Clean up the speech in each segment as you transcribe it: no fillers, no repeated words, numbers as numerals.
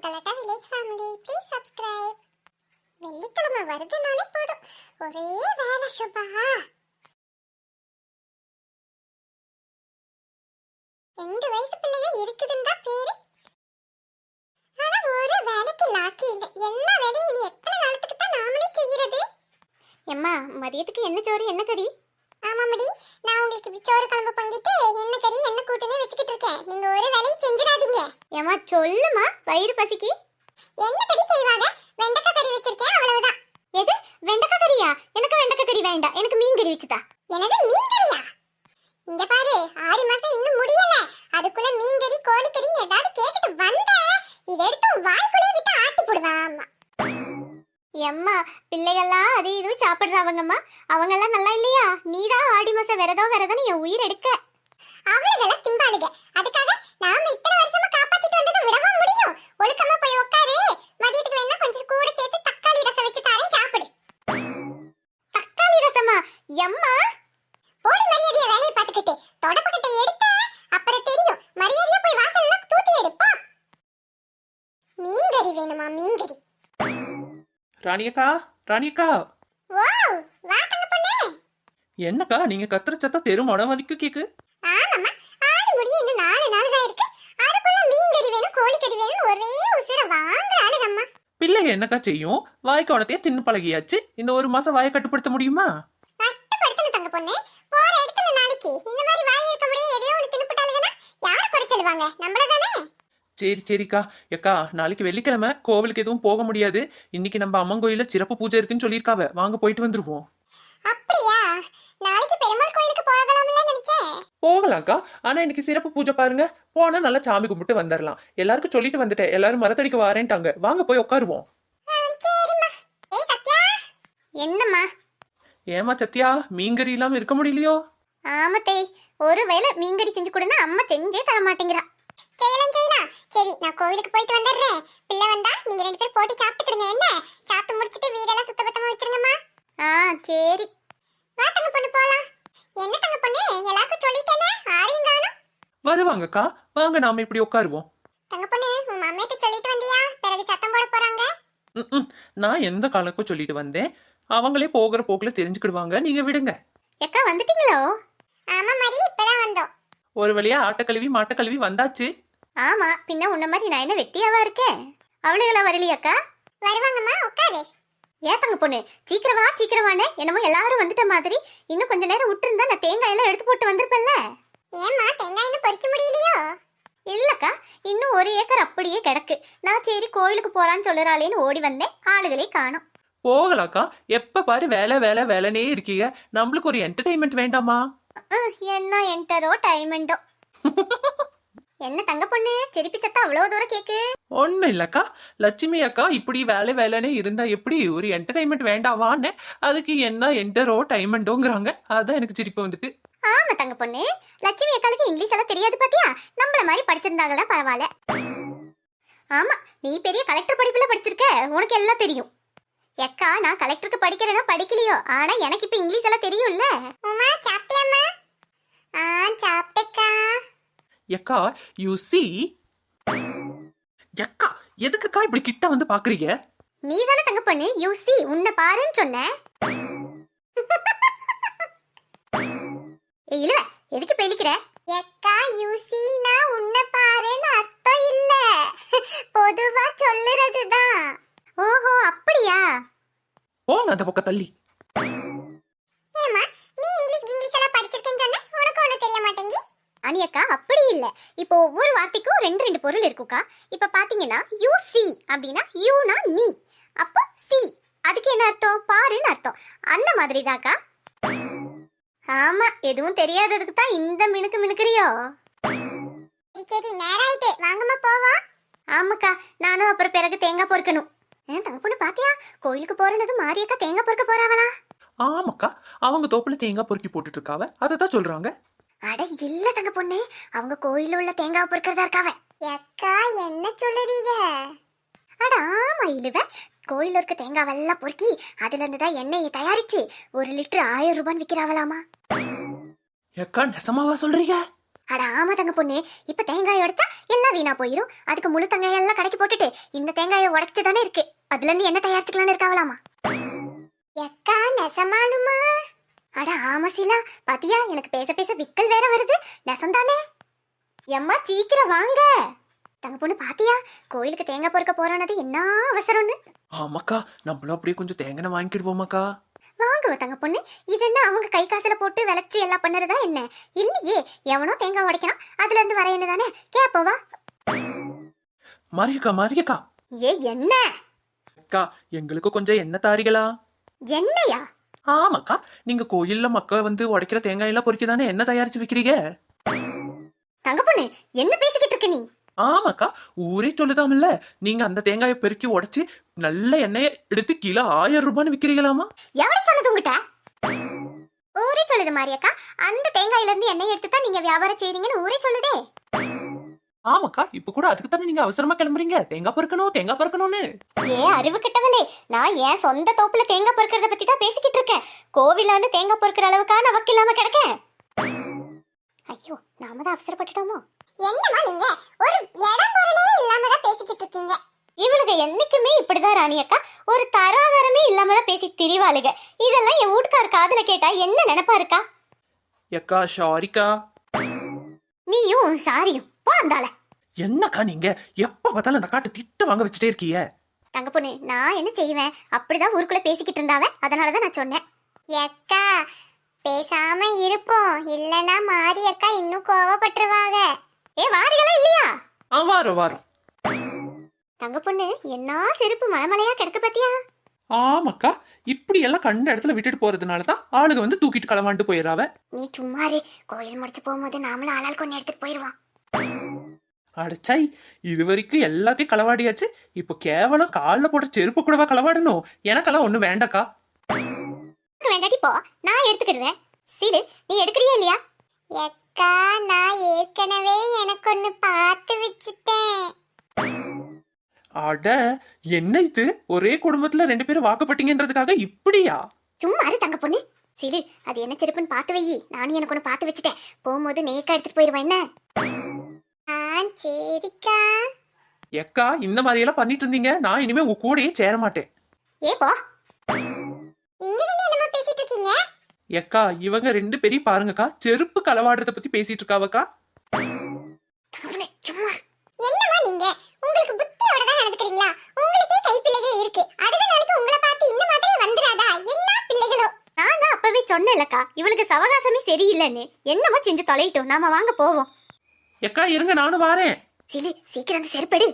கலட்டா village family please subscribe. வெள்ளிக்கிழமை வருதுனாலே போதும் ஒரே வேலை சுபா. 2 வயசு பிள்ளையே இருக்குதுன்னு தான் பேரு. ஆனா ஒரு வேலைக்கு லாக்கி இல்ல. எல்லா வேலையும் இனி எத்தனை நாளுக்கு தான் நாமளே செய்யறது? எம்மா மதியத்துக்கு என்ன சோறு என்ன கறி? ஆமாமடி, நான் உங்களுக்கு இப்படி சோறு குழம்பு பொங்கிட்டு என்ன கறி என்ன கூட்டுனே வச்சுக்கிட்டு இருக்கேன். நீங்க ஒரு வேலையும் செஞ்சிடாதீங்க. ஏம்மா சொல்லுமா, வயிறு பசிக்கு. என்ன கறி செய்வாங்க? வெண்டைக்காய் கறி வச்சிருக்கேன், அவ்வளவுதான். எது வெண்டைக்காய் கறியா? எனக்கு வெண்டைக்காய் கறி வேண்டாம், எனக்கு மீன் கறி வச்சுதா. என்னது மீன் கறியா? இங்க பாரு, ஆடி மாசம் இன்னும் முடியல, அதுக்குள்ள மீன் கறி கோழி கறின்னு ஏதாவது கேட்டுட்டு வந்த இத எடுத்து வாய்க்குள்ளே விட்டு ஆட்டி போடுவான். எம்மா பிள்ளைகள்லாம் அது இதுவும் சாப்பிடுறாங்கம்மா, அவங்கெல்லாம் நல்லா இல்லையா? நீதான் ஆடி மாசம் விரதம் என் உயிர் எடுக்க. அவளுகெல்லாம் திம்பாளுக. அதுக்காக நாம இத்தனை வருஷமா காப்பாத்திட்டு வந்ததை விடவா முடியும்? ஒழுக்கமா போய் உட்காரு. மதியத்துக்கு வேணா கொஞ்சம் கூட சேர்த்து தக்காளி ரசம் வச்சு தாரேன், சாப்பிடு. தக்காளி ரசமா? எம்மா போடி மரியாதையா வேலையை பார்த்துக்கிட்டு. தொடப்பக்கட்டை எடுத்த அப்புறம் தெரியும். மரியாதையா போய் வாசல்ல தூத்தி எடுப்பா. மீன் கறி வேணுமா? மீன் கறி. ராணியக்கா, ராணியக்கா. வாவ், வா தங்க பொண்ணே. என்னக்கா நீங்க கத்துற சத்தம் தெரு மொடமதிக்கு கேக்கு? ஆமாம்மா, ஆடி முடிய இன்னும் 4 நாள் தான் இருக்கு. அதுக்குள்ள மீன் கறி வேணும் கோழி கறி வேணும் ஒரே உசுர வாங்குற ஆளுதம்மா. பிள்ளை என்னக்கா செய்யும்? வாய்க்கு உனத்தையே தின்னு பழகியாச்சு. இந்த 1 மாசம் வாயை கட்டுப்படுத்த முடியுமா? கட்டுப்படுத்தணும் தங்க பொண்ணு. போற இடத்துல நாளைக்கு இந்த மாதிரி வாய் இருக்க முடியும் எதையோ ஒன்று தின்னுப்பட்டாளுங்கன்னா யார் குறை சொல்லுவாங்க? நம்மள தானே. சரி சரிக்கா. எக்கா நாளைக்கு வெள்ளிக்கிழமை, கோவிலுக்கு எதுவும் போக முடியாது. இன்னைக்கு நம்ம அம்மன் கோயில சிறப்பு பூஜை இருக்குன்னு சொல்லியிருக்காவ. வாங்க போயிட்டு வந்துருவோம். அப்படியா? நாளைக்கு பெருமாள் கோயிலுக்கு போகலாம்ல நினைச்சேன். போகலாம்க்கா, ஆனா இன்னைக்கு சிறப்பு பூஜை பாருங்க. போனா நல்லா சாமி கும்பிட்டு வந்துடலாம். எல்லாருக்கும் சொல்லிட்டு வந்துட்டேன், எல்லாரும் மரத்தடிக்கு வாரேன்ட்டாங்க. வாங்க போய் உட்காருவோம். சரிம்மா. ஏய் சத்யா. என்னம்மா? ஏமா சத்யா, மீன்கறி இல்லாம இருக்க முடியலையோ? ஆமத்தே, ஒருவேளை மீன் கறி செஞ்சு கொடுன்னா அம்மா செஞ்சே தர மாட்டேங்கிறா. செய்யலாம். சரி, நான் கோவிலுக்கு போயிட்டு வந்துடுறேன். பிள்ளை வந்தா நீங்க 2 பேரும் போட்டு சாப்பிட்டுக்கிடுங்க. என்ன சாப்பிட்டு முடிச்சிட்டு வீடெல்லாம் சுத்தபத்தமா வச்சிருங்கம்மா. சரி. வா தங்க பொண்ணு போலாம். என்ன தங்க பொண்ணு, எல்லாருக்கும் சொல்லிட்டேனே, ஆரையும் காணோம். வருவாங்கக்கா, வாங்க நாம இப்படி உட்காருவோம். தங்க பொண்ணு, உன் அம்மையிட்ட சொல்லிட்டு வந்தியா? பிறகு சத்தம் போட போறாங்க. நான் எந்த காலக்கும் சொல்லிட்டு வந்தேன். அவங்களே போகிற போக்குல தெரிஞ்சுக்கிடுவாங்க, நீங்க விடுங்க. எக்கா வந்துட்டீங்களோ? ஆமா மாதிரி, இப்பதான் வந்தோம். ஒரு வழியா ஆட்டக்கழுவி மாட்டக்கழுவி வந்தாச்சு. ஆமா, பின்ன உன்ன மாதிரி நான் என்ன வெட்டியாவா இருக்கேன்? அவளுகளா வரலையாக்கா? வருவாங்கம்மா, உட்காரு. ஏன் தங்க பொண்ணு, சீக்கிரவானே, என்னமோ எல்லாரும் வந்துட்ட மாதிரி. இன்னும் கொஞ்ச நேரம் விட்டுருந்தா நான் தேங்காய் எல்லாம் எடுத்து போட்டு வந்திருப்பேன்ல. ஏம்மா, தேங்காய் இன்னும் பொறிக்க முடியலையோ? இல்லக்கா, இன்னும் 1 ஏக்கர் அப்படியே கிடக்கு. நான் சரி கோயிலுக்கு போறான்னு சொல்லுறாளேன்னு ஓடி வந்தேன், ஆளுகளே காணோம். போகலாக்கா, எப்ப பாரு வேலை வேலை வேலைனே இருக்கீங்க. நம்மளுக்கு ஒரு என்டர்டைன்மெண்ட் வேண்டாமா? என்ன என்டரோ டைமண்டோ. என்ன தங்க பொண்ணு, சிரிப்பி சத்தம் அவ்வளவு தூரம் கேக்கு? ஒன்னும் இல்லக்கா, லட்சுமி அக்கா இப்படி வேலை வேலைனே இருந்தா எப்படி? ஒரு என்டர்டைன்மெண்ட் வேண்டாவான்னு. அதுக்கு என்ன என்டரோ டைமண்டோங்கிறாங்க. அதான் எனக்கு சிரிப்பு வந்துட்டு. ஆமா தங்க பொண்ணு, லட்சுமி அக்காளுக்கு இங்கிலீஷ் எல்லாம் தெரியாது பாத்தியா? நம்மள மாதிரி படிச்சிருந்தாங்களா பரவாயில்ல. ஆமா, நீ பெரிய கலெக்டர் படிப்புல படிச்சிருக்க, உனக்கு எல்லாம் தெரியும். எக்கா நான் கலெக்டருக்கு படிக்கிறேனோ படிக்கலையோ, ஆனா எனக்கு இப்ப இங்கிலீஷ் எல்லாம் தெரியும்ல. உமா, சாப்பிட்டியாம்மா? சாப்பிட்டேக்கா. எக்கா யூ சி. எக்கா எதுக்குக்கா இப்படி கிட்ட வந்து பாக்குறீங்க? நீ தானே தங்க பொண்ணு யூசி உன்னை பாருன்னு சொன்ன. இல்ல, எதுக்கு பெலிக்கிற? எக்கா, யூசினா உன்னை பாருன்னு அர்த்தம் இல்ல, பொதுவா சொல்லுறதுதான். ஓஹோ அப்படியா? போங்க அந்த பக்கம் தள்ளி. ஏம்மா, நீ இங்கிலீஷ் எல்லாம் படிச்சிருக்கேன்னு சொன்ன, உனக்கு ஒன்றும் தெரிய மாட்டேங்கி. அனியக்கா அப்படி இல்ல, இப்போ ஒவ்வொரு வார்த்தைக்கும் 2 பொருள் இருக்குக்கா. இப்ப பாத்தீங்கன்னா யூ சி அப்படின்னா யூனா நீ, அப்போ சி அதுக்கு என்ன அர்த்தம்? பாருன்னு அர்த்தம். அந்த மாதிரி தாக்கா. ஆமா, எதுவும் தெரியாததுக்கு தான் இந்த மினுக்குறியோ? சரி, நேரம் ஆயிட்டு, வாங்கம்மா போவோம். ஆமாக்கா, நானும் அப்புறம் பிறகு தேங்காய் பொறுக்கணும். தங்க பொண்ணு பாத்தியா, கோயிலுக்கு போறனது மாரியக்கா தேங்காய் பொறுக்க போறாங்களா? ஆமாக்கா, அவங்க தோப்புல தேங்காய் பொறுக்கி போட்டுட்டு இருக்காவ, அததான் சொல்றாங்க. அட இல்ல தங்க பொண்ணு, அவங்க கோயில உள்ள தேங்காய் பொறுக்கிறதா இருக்காவ. எக்கா, என்ன சொல்லுறீங்க? அட ஆமா இழுவ, கோயில இருக்க தேங்காய் எல்லாம் பொறுக்கி அதுல இருந்துதான் எண்ணெயை தயாரிச்சு 1 லிட்டர் 1000 ரூபான்னு விக்கிறாவலாமா. எக்கா நெசமாவா சொல்றீங்க? அட ஆமா தங்க பொண்ணு, இப்ப தேங்காய் உடைச்சா எல்லாம் வீணா போயிரும். அதுக்கு முழு தேங்காய் எல்லாம் கடைக்கு போட்டுட்டு இந்த தேங்காயை உடைச்சு தானே இருக்கு, அதுல இருந்து என்ன தயாரிச்சுக்கலாம்னு இருக்காவலாமா? எக்கா நெசமாலுமா? அட ஆமா சீலா, பாத்தியா எனக்கு பேச பேச விக்கல் வேற வருது. நெசந்தானே? எம்மா சீக்கிரம் வாங்க. தங்க பொண்ணு பாத்தியா, கோயிலுக்கு தேங்காய் பொறுக்க போறானது என்ன அவசரம்னு. ஆமாக்கா, நம்மளும் அப்படியே கொஞ்சம் தேங்காய் வாங்கிடுவோமாக்கா? வாங்குவ தங்க பொண்ணு, இது என்ன அவங்க கை காசுல போட்டு விளைச்சி எல்லாம் பண்ணுறதா என்ன? இல்லையே, எவனோ தேங்காய் உடைக்கிறான், அதுல இருந்து வர என்ன தானே கேப்போம் வா. மாரியக்கா மாரியக்கா, ஏ என்ன அக்கா எங்களுக்கு கொஞ்சம் எண்ணெய் தாரிகளா? என்னையா? ஆமாக்கா, நீங்க கோயில்ல மக்கள் வந்து உடைக்கிற தேங்காய் எல்லாம் பொறுக்கி தானே எண்ணெய் தயாரிச்சு விக்கிறீங்க? தங்க பொண்ணு என்ன பேசிக்கிட்டு இருக்க நீ? ஆமாக்கா, ஊரே சொல்லுதாமில்ல, நீங்க அந்த தேங்காயை பெருக்கி உடைச்சு நல்ல எண்ணெயை எடுத்து கிலோ 1000 ரூபான்னு விக்கிறீங்களாமா? எவடி சொன்னது உங்ககிட்ட? ஊரே சொல்லுது மாரியக்கா, அந்த தேங்காயில இருந்து எண்ணெய் எடுத்து தான் நீங்க வியாபாரம் செய்றீங்கன்னு ஊரே சொல்லுதே. ஆமாக்கா, இப்ப கூட அதுக்கு தானே நீங்க அவசரமா கிளம்புறீங்க, தேங்காய் பறக்கணும்னு. ஏ அறிவு கெட்டவளே, நான் என் சொந்த தோப்புல தேங்காய் பொறுக்கிறத பத்தி தான் பேசிக்கிட்டு இருக்கேன். கோவில்ல வந்து தேங்காய் பொறுக்கிற அளவுக்கான வக்கு இல்லாம கிடக்கேன். ஐயோ, நாம தான் அவசரப்பட்டுட்டோமோ? என்னம்மா நீங்க ஒரு இடம் பொருளே இல்லாம தான் பேசிக்கிட்டு இருக்கீங்க. இவளுக்கு என்னைக்குமே இப்படிதான் ராணி அக்கா, ஒரு தராதரமே இல்லாம தான் பேசி திரிவாளுக. இதெல்லாம் என் வீட்டுக்கார காதுல கேட்டா என்ன நினைப்பா இருக்கா? எக்கா ஷாரிக்கா. நீயும் உன் சாரியும் போ அந்தால. என்னக்கா நீங்க எப்ப பார்த்தாலும் அந்த காட்டு திட்டு வாங்க வச்சுட்டே இருக்கீங்க? தங்க பொண்ணு, நான் என்ன செய்வேன், அப்படிதான் ஊருக்குள்ள பேசிக்கிட்டு இருந்தாவ, அதனாலதான் நான் சொன்னேன். எக்கா பேசாம இருப்போம், இல்லனா மாரி அக்கா இன்னும் கோவப்பட்டுருவாங்க. ஏ வாரிகளா இல்லையா? வாரம். தங்க பொண்ணு என்ன செருப்பு மலைமலையா கிடக்கு பாத்தியா? ஆமாக்கா, இப்படி எல்லாம் கண்ட இடத்துல விட்டுட்டு போறதுனாலதான் ஆளுங்க வந்து தூக்கிட்டு களவாண்டு போயிடாவ. நீ சும்மாரு, கோயில் முடிச்சு போகும்போது நாமளும் ஆளால் கொண்டு எடுத்துட்டு போயிருவோம். அடச்சாய், இது வரைக்கும் எல்லாத்தையும் களவாடியாச்சு, இப்போ கேவலம் காலில் போட்ட செருப்பு கூடவா களவாடணும்? எனக்கெல்லாம் ஒண்ணு வேண்டாக்கா. வேண்டாடி போ, நான் எடுத்துக்கிடுவேன். சீலு, நீ எடுக்கிறியா இல்லையா? எக்கா நான் ஏற்கனவே எனக்கு ஒண்ணு பார்த்து வச்சுட்டேன். அட என்ன இது, ஒரே குடும்பத்துல 2 பேரும் வாக்கப்பட்டீங்கன்றதுக்காக இப்படியா? சும்மா இரு தங்க பொண்ணு. சீலு, அது என்ன செருப்புன்னு பார்த்து வை, நானும் எனக்கு ஒன்று பார்த்து வச்சுட்டேன். போகும்போது நேக்கா எடுத்துட்டு போயிருவேன் என்ன? சரிக்கா. எக்கா இந்த மாதிரி எல்லாம் பண்ணிட்டு இருந்தீங்க, நான் இனிமே உங்க கூடயே சேர மாட்டேன். ஏ போ. இங்க வந்து என்னமா பேசிட்டு இருக்கீங்க? எக்கா இவங்க 2 பேரையும் பாருங்கக்கா, செருப்பு களவாடுறத பத்தி பேசிட்டு இருக்காவக்கா. சும்மா என்னமா நீங்க உங்களுக்கு புத்தியோட தான் நடந்துக்கிறீங்களா? உங்களுக்கே கைப்பிள்ளையே இருக்கு, அதுவே நாளைக்கு உங்களை பார்த்து இந்த மாதிரி வந்துடாதா? என்ன பிள்ளைகளோ. நான் தான் அப்பவே சொன்னேன்லக்கா, இவளுக்கு சவகாசமே சரியில்லைன்னு. என்னமோ செஞ்சு தொலையிட்டோம், நாம வாங்க போவோம். எக்கா இருங்க, நானும் வாரேன். சிலு, சீக்கிரம் அந்த செருப்பெடு.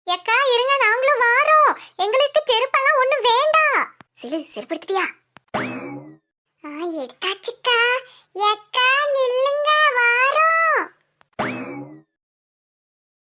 எக்கா இருங்க, நாங்களும் வாரோம், எங்களுக்கு செருப்பெல்லாம் ஒண்ணும் வேண்டாம். சிலு, செருப்பு எடுத்துட்டியா?